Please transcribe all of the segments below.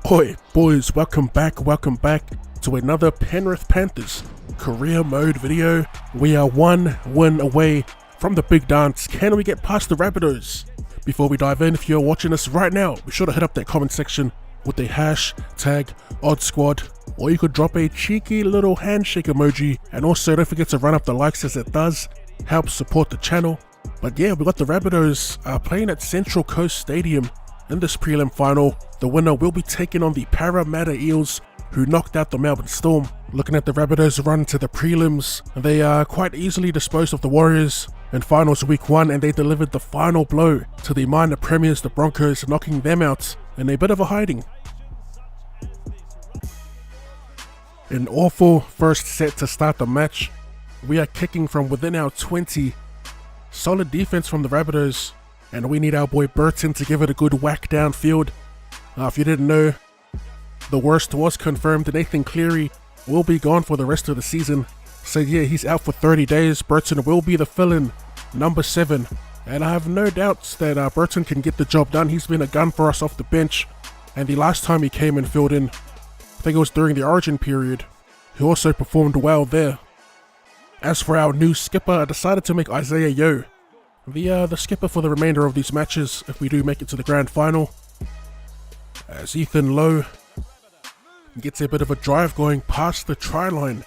Hoi boys, welcome back to another Penrith Panthers career mode video. We are one win away from the big dance. Can we get past the Rabbitohs? Before we dive in, if you're watching us right now, be sure to hit up that comment section with the hashtag OddSquad, or you could drop a cheeky little handshake emoji, and also don't forget to run up the likes as it does help support the channel. But yeah, we got the Rabbitohs playing at Central Coast Stadium in this prelim final. The winner will be taking on the Parramatta Eels, who knocked out the Melbourne Storm. Looking at the Rabbitohs run to the prelims, they quite easily disposed of the Warriors in finals week 1, and they delivered the final blow to the minor premiers, the Broncos, knocking them out in a bit of a hiding. An awful first set to start the match. We are kicking from within our 20. Solid defense from the Rabbitohs, and we need our boy Burton to give it a good whack downfield. If you didn't know, the worst was confirmed. Nathan Cleary will be gone for the rest of the season. So yeah, he's out for 30 days. Burton will be the fill-in, number 7. And I have no doubts that Burton can get the job done. He's been a gun for us off the bench. And the last time he came and filled in, I think it was during the Origin period, he also performed well there. As for our new skipper, I decided to make Isaiah Yeo the skipper for the remainder of these matches if we do make it to the grand final. As Ethan Lowe gets a bit of a drive going past the try line.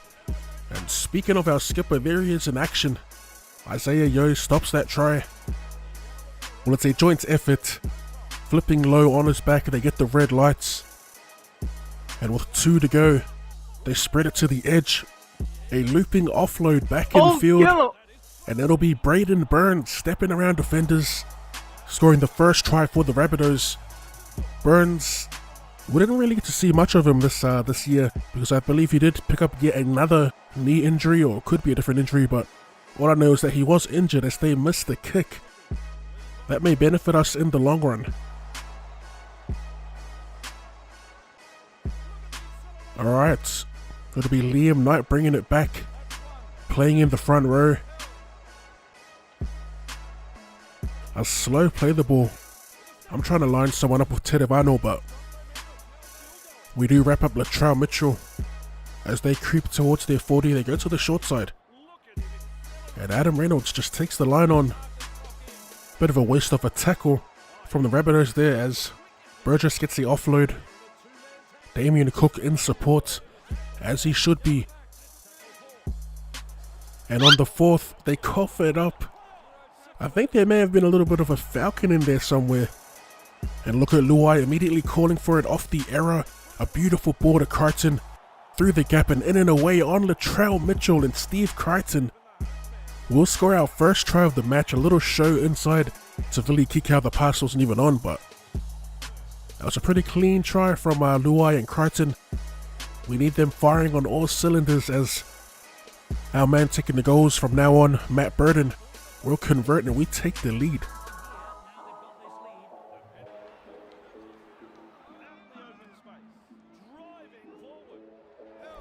And speaking of our skipper, there he is in action. Isaiah Yeo stops that try. Well, it's a joint effort. Flipping Lowe on his back, they get the red lights. And with 2 to go, they spread it to the edge. A looping offload back in field. Yellow. And it'll be Braden Burns stepping around defenders, scoring the first try for the Rabbitohs. Burns, we didn't really get to see much of him this year, because I believe he did pick up yet another knee injury, or could be a different injury, but all I know is that he was injured as they missed the kick. That may benefit us in the long run. Alright, going to be Liam Knight bringing it back, playing in the front row. A slow play the ball. I'm trying to line someone up with Tedevano, but we do wrap up Latrell Mitchell. As they creep towards their 40, they go to the short side. And Adam Reynolds just takes the line on. Bit of a waste of a tackle from the Rabbitohs there as Burgess gets the offload. Damien Cook in support, as he should be. And on the 4th, they cough it up. I think there may have been a little bit of a falcon in there somewhere. And look at Luai immediately calling for it off the error. A beautiful ball to Crichton. Through the gap and in and away on Latrell Mitchell, and Steve Crichton will score our first try of the match. A little show inside to really kick out the pass wasn't even on, but that was a pretty clean try from Luai and Crichton. We need them firing on all cylinders as our man taking the goals from now on, Matt Burton, will convert and we take the lead.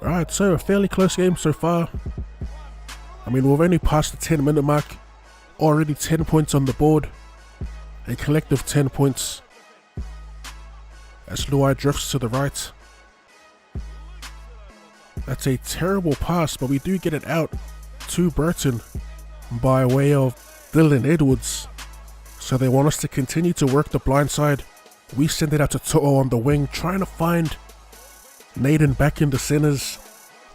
Alright, so a fairly close game so far. I mean, we've only passed the 10-minute mark. Already 10 points on the board. A collective 10 points. As Luai drifts to the right. That's a terrible pass, but we do get it out to Burton by way of Dylan Edwards. So they want us to continue to work the blind side. We send it out to To'o on the wing, trying to find Naden back in the centers.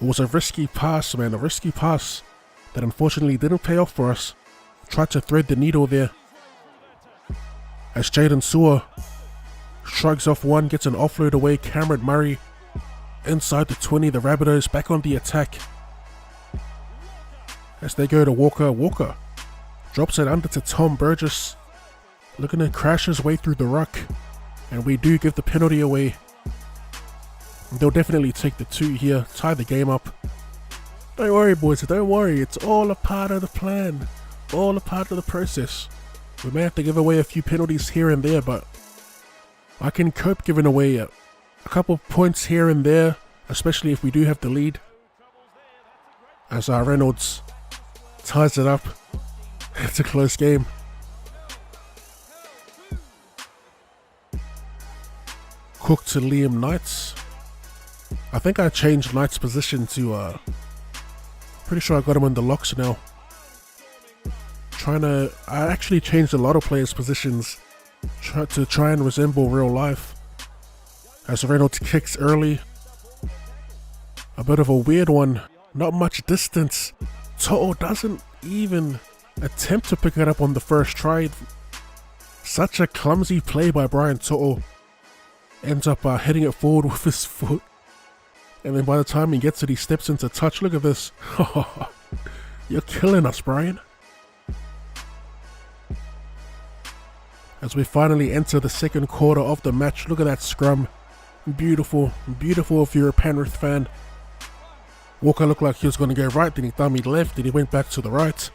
It was a risky pass, man, a risky pass that unfortunately didn't pay off for us. Tried to thread the needle there. As Jaden Sewer shrugs off one, gets an offload away. Cameron Murray inside the 20, the Rabbitohs back on the attack. As they go to Walker, Walker drops it under to Tom Burgess, looking to crash his way through the ruck, and we do give the penalty away. They'll definitely take the 2 here, tie the game up. Don't worry boys, don't worry, it's all a part of the plan, all a part of the process. We may have to give away a few penalties here and there, but I can cope giving away a couple points here and there, especially if we do have the lead. As our Reynolds ties it up. It's a close game. Cook to Liam Knights. I think I changed Knight's position to, pretty sure I got him in the locks now. I actually changed a lot of players' positions to try and resemble real life. As Reynolds kicks early. A bit of a weird one, not much distance. To'o doesn't even attempt to pick it up on the first try. Such a clumsy play by Brian To'o. Ends up hitting it forward with his foot. And then by the time he gets it, he steps into touch. Look at this. You're killing us, Brian. As we finally enter the second quarter of the match, look at that scrum. Beautiful, beautiful if you're a Penrith fan. Walker looked like he was going to go right, then he dummied left, then he went back to the right.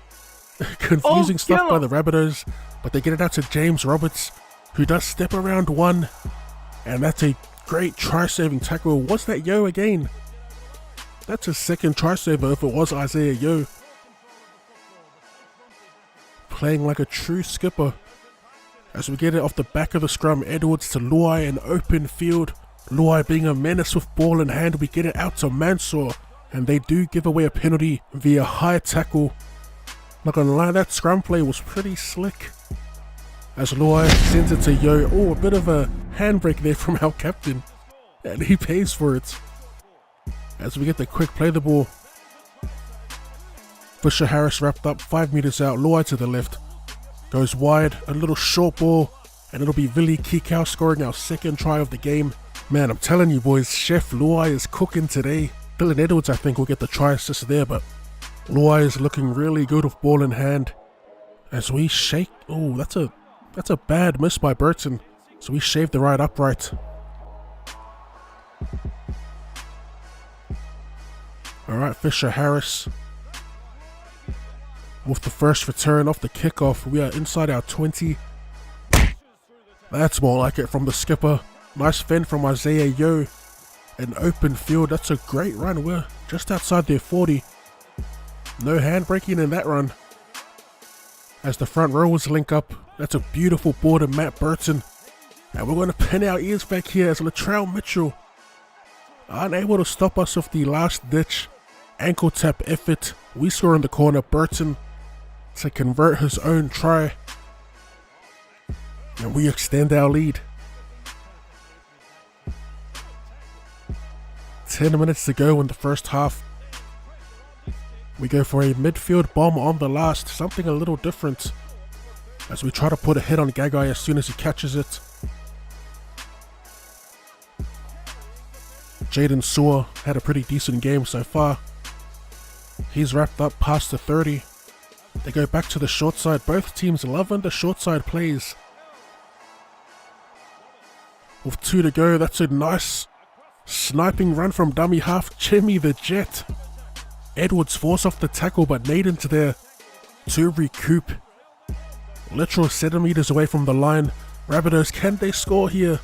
Confusing stuff by the Rabbitohs, but they get it out to James Roberts, who does step around one, and that's a great try-saving tackle. What's that Yo again? That's his second try-saver if it was Isaiah Yo. Playing like a true skipper. As we get it off the back of the scrum, Edwards to Luai in open field. Luai being a menace with ball in hand, we get it out to Mansour, and they do give away a penalty via high tackle. Not gonna lie, that scrum play was pretty slick. As Luai sends it to Yo, a bit of a handbrake there from our captain, and he pays for it. As we get the quick play the ball, Fisher Harris wrapped up 5 meters out, Luai to the left. Goes wide, a little short ball, and it'll be Vili Kikau scoring our second try of the game. Man, I'm telling you boys, Chef Luai is cooking today. Dylan Edwards, I think, will get the try assist there, but Luai is looking really good with ball in hand. As we shake, that's a bad miss by Burton. So we shave the right upright. Alright, Fisher Harris. With the first return off the kickoff, we are inside our 20. That's more like it from the skipper. Nice fend from Isaiah Yo. An open field, that's a great run. We're just outside their 40. No handbraking in that run. As the front rowers link up, that's a beautiful ball to Matt Burton. And we're going to pin our ears back here as Latrell Mitchell, unable to stop us with the last ditch ankle tap effort. We score in the corner, Burton to convert his own try, and we extend our lead. 10 minutes to go in the first half. We go for a midfield bomb on the last, something a little different, as we try to put a hit on Gagai as soon as he catches it. Jaden Sewer had a pretty decent game so far. He's wrapped up past the 30. They go back to the short side. Both teams loving the short side plays. With 2 to go, that's a nice sniping run from dummy half Jimmy the Jet. Edwards force off the tackle, but Naden's there to recoup. Literal centimeters away from the line. Rabbitohs, can they score here?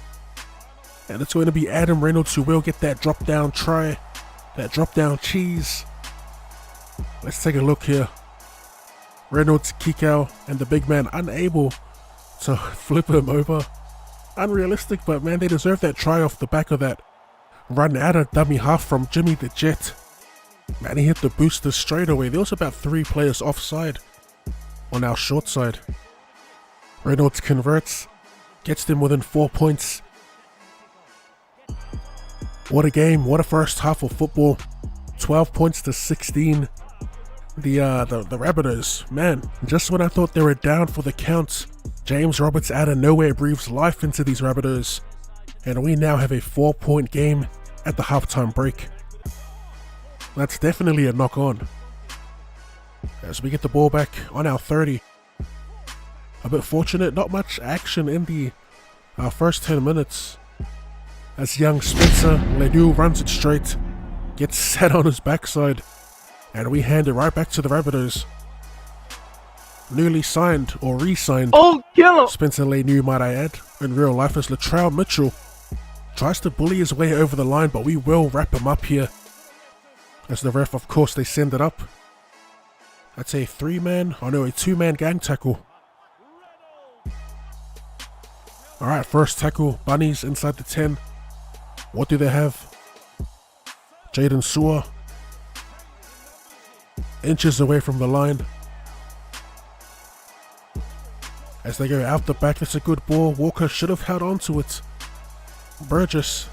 And it's going to be Adam Reynolds who will get that drop down try. That drop down cheese. Let's take a look here. Reynolds, Kikau, and the big man unable to flip him over. Unrealistic, but man, they deserve that try off the back of that run out of dummy half from Jimmy the Jet. Man, he hit the booster straight away. There was about 3 players offside on our short side. Reynolds converts, gets them within 4 points. What a game, what a first half of football. 12 points to 16. The Rabbitohs, man, just when I thought they were down for the count, James Roberts out of nowhere breathes life into these Rabbitohs, and we now have a 4-point game at the halftime break. That's definitely a knock on. As we get the ball back on our 30. A bit fortunate, not much action in our first 10 minutes. As young Spencer Ledoux runs it straight, gets set on his backside, and we hand it right back to the Rabbitohs. Newly signed, or re-signed, Spencer Ledoux, might I add, in real life, as Latrell Mitchell tries to bully his way over the line, but we will wrap him up here. As the ref, of course, they send it up. That's a 2-man gang tackle. Alright, first tackle, Bunnies inside the 10. What do they have? Jaden Sewer. Inches away from the line. As they go out the back, that's a good ball. Walker should have held on to it. Burgess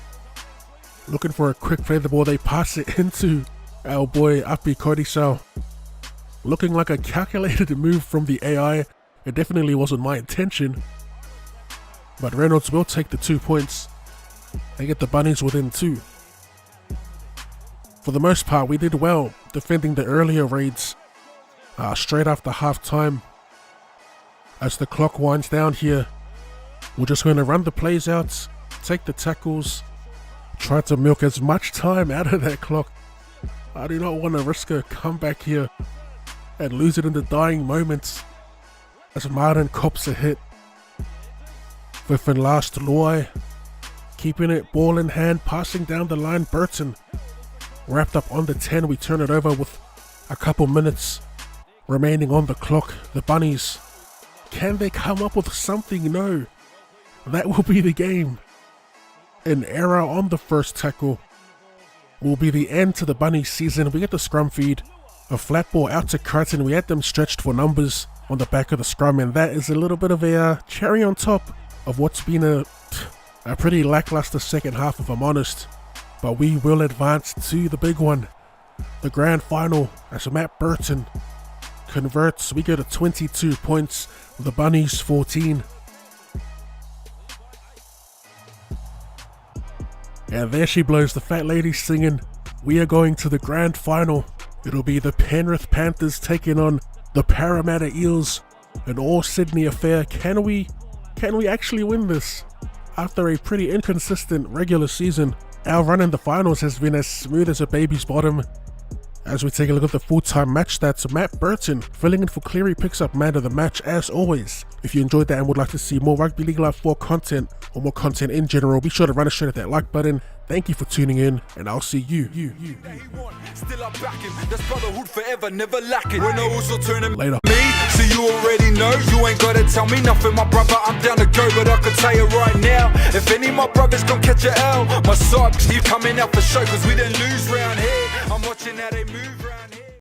looking for a quick play the ball. They pass it into our boy Api Kodisau. Looking like a calculated move from the AI. It definitely wasn't my intention. But Reynolds will take the 2 points. They get the Bunnies within 2. For the most part, we did well defending the earlier raids straight after half time. As the clock winds down here, we're just going to run the plays out, take the tackles, try to milk as much time out of that clock. I do not want to risk a comeback here and lose it in the dying moments as Martin cops a hit. Fifth and last, Luai keeping it, ball in hand, passing down the line. Burton wrapped up on the 10. We turn it over with a couple minutes remaining on the clock. The Bunnies, can they come up with something? No. That will be the game. An error on the first tackle will be the end to the Bunnies season. We get the scrum feed. A flat ball out to Crichton. We had them stretched for numbers on the back of the scrum, and that is a little bit of a cherry on top of what's been a pretty lackluster second half, if I'm honest. But we will advance to the big one, the grand final, as Matt Burton converts. We go to 22 points, the Bunnies 14. And there she blows, the fat lady singing. We are going to the grand final. It'll be the Penrith Panthers taking on the Parramatta Eels. An all-Sydney affair. Can we actually win this? After a pretty inconsistent regular season, our run in the finals has been as smooth as a baby's bottom. As we take a look at the full-time match stats, Matt Burton, filling in for Cleary, picks up man of the match as always. If you enjoyed that and would like to see more Rugby League Live 4 content, or more content in general, be sure to run a straight at that like button. Thank you for tuning in, and I'll see you. Still I back him. That's brotherhood forever, never lacking. When I also turn him Later. Me, so you already know. You ain't gotta tell me nothing, my brother. I'm down to go, but I can tell you right now, if any of my brothers gon' catch a L, my side keep coming out for show, cause we didn't lose round here. I'm watching how they move.